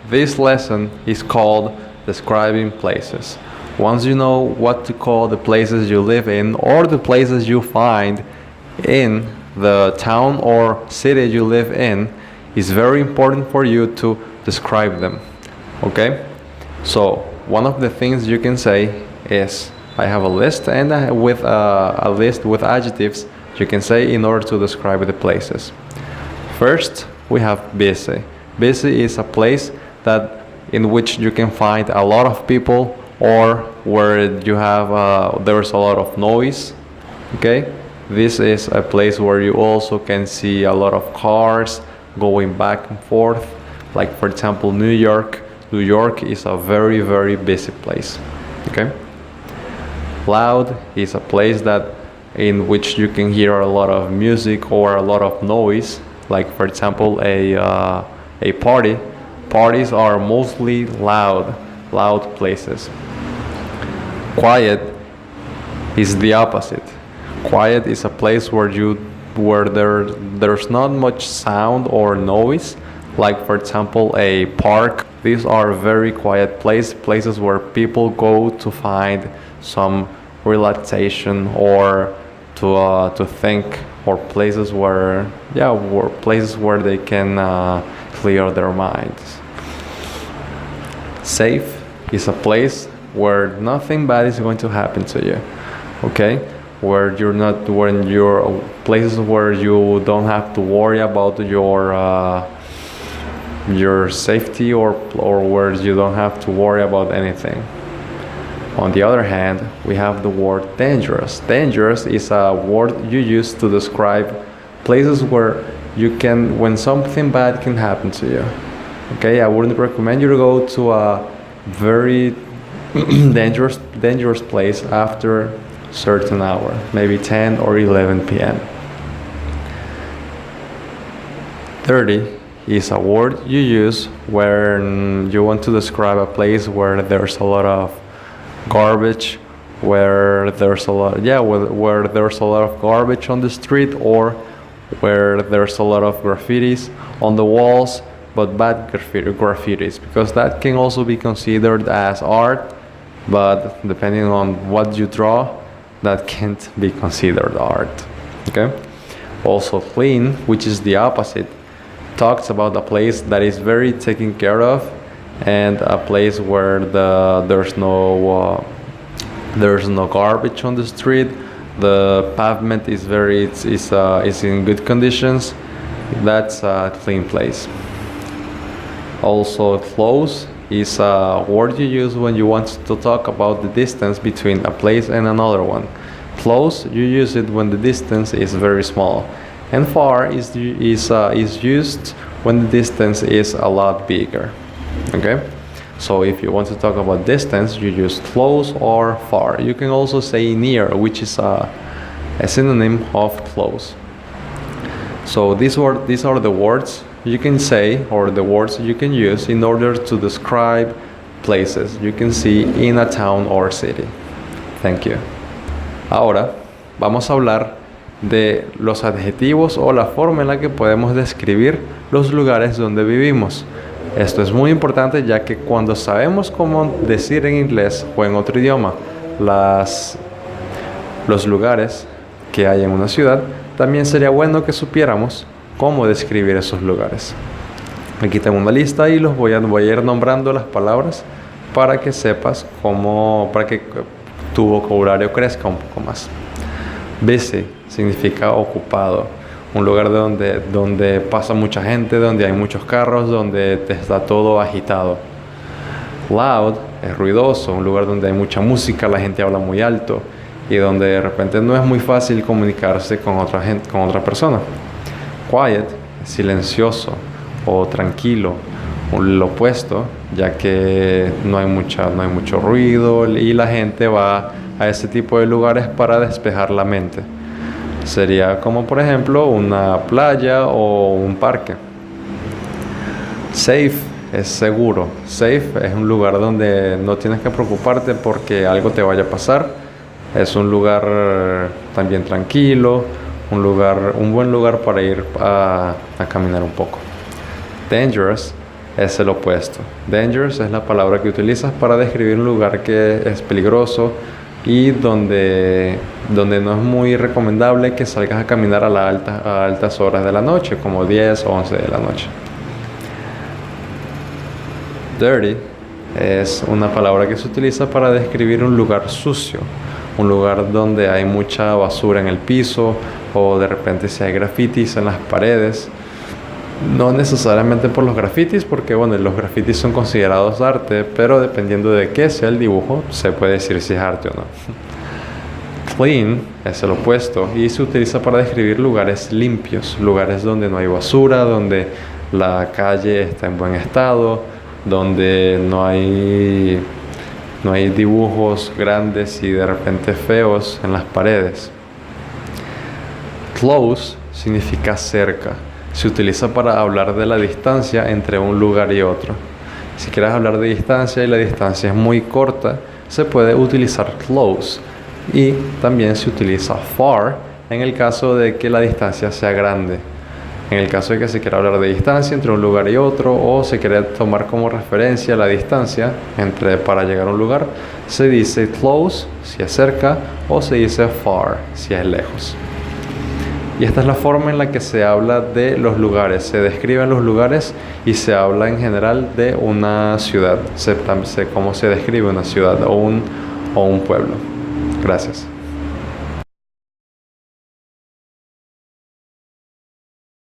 This lesson is called Describing Places. Once you know what to call the places you live in or the places you find in the town or city you live in, it's very important for you to describe them. Okay? So, one of the things you can say is I have a list, and with a list with adjectives you can say in order to describe the places. First, we have busy. Busy is a place that in which you can find a lot of people or where you have there's a lot of noise. Okay, this is a place where you also can see a lot of cars going back and forth. Like for example, New York. New York is a very busy place. Okay. Loud is a place that in which you can hear a lot of music or a lot of noise. Like for example, a party. Parties are mostly loud places. Quiet is the opposite. Quiet is a place where there's not much sound or noise. Like for example, a park. These are very quiet places where people go to find some relaxation or to think, or places where they can clear their minds. Safe is a place where nothing bad is going to happen to you. Okay, where you're places where you don't have to worry about your safety, or where you don't have to worry about anything. On the other hand, we have the word dangerous. Dangerous is a word you use to describe places where when something bad can happen to you. Okay, I wouldn't recommend you to go to a very dangerous place after a certain hour, maybe 10 or 11 p.m. Dirty is a word you use when you want to describe a place where there's a lot of garbage, where there's a lot of garbage on the street, or where there's a lot of graffitis on the walls, but bad graffitis, because that can also be considered as art, but depending on what you draw, that can't be considered art. Okay? Also clean, which is the opposite, talks about a place that is very taken care of, and a place where there's no garbage on the street. The pavement is in good conditions. That's a clean place. Also, close is a word you use when you want to talk about the distance between a place and another one. Close, you use it when the distance is very small, and far is used when the distance is a lot bigger. Okay, so if you want to talk about distance, you use close or far. You can also say near, which is a synonym of close. So these are the words you can say, or the words you can use in order to describe places you can see in a town or city. Thank you. Ahora vamos a hablar de los adjetivos o la forma en la que podemos describir los lugares donde vivimos. Esto es muy importante, ya que cuando sabemos cómo decir en inglés o en otro idioma los lugares que hay en una ciudad, también sería bueno que supiéramos cómo describir esos lugares. Aquí tengo una lista y voy a ir nombrando las palabras para que sepas para que tu vocabulario crezca un poco más. Busy significa ocupado. Un lugar donde pasa mucha gente, donde hay muchos carros, donde está todo agitado. Loud es ruidoso, un lugar donde hay mucha música, la gente habla muy alto y donde de repente no es muy fácil comunicarse con otra persona. Quiet es silencioso o tranquilo, lo opuesto, ya que no hay mucho ruido y la gente va a ese tipo de lugares para despejar la mente. Sería como por ejemplo una playa o un parque. Safe es seguro. Safe es un lugar donde no tienes que preocuparte porque algo te vaya a pasar. Es un lugar también tranquilo, un buen lugar para ir a caminar un poco. Dangerous es el opuesto. Dangerous es la palabra que utilizas para describir un lugar que es peligroso y donde no es muy recomendable que salgas a caminar a altas horas de la noche, como 10 o 11 de la noche. Dirty es una palabra que se utiliza para describir un lugar sucio, un lugar donde hay mucha basura en el piso o de repente si hay grafitis en las paredes. No necesariamente por los grafitis, porque bueno, los grafitis son considerados arte, pero dependiendo de qué sea el dibujo, se puede decir si es arte o no. Clean es el opuesto y se utiliza para describir lugares limpios, lugares donde no hay basura, donde la calle está en buen estado, donde no hay dibujos grandes y de repente feos en las paredes. Close significa cerca. Se utiliza para hablar de la distancia entre un lugar y otro. Si quieres hablar de distancia y la distancia es muy corta, se puede utilizar close. Y también se utiliza far en el caso de que la distancia sea grande. En el caso de que se quiera hablar de distancia entre un lugar y otro, o se quiere tomar como referencia la distancia para llegar a un lugar, se dice close si es cerca o se dice far si es lejos. Y esta es la forma en la que se habla de los lugares. Se describen los lugares y se habla en general de una ciudad. Cómo se describe una ciudad o un pueblo. Gracias.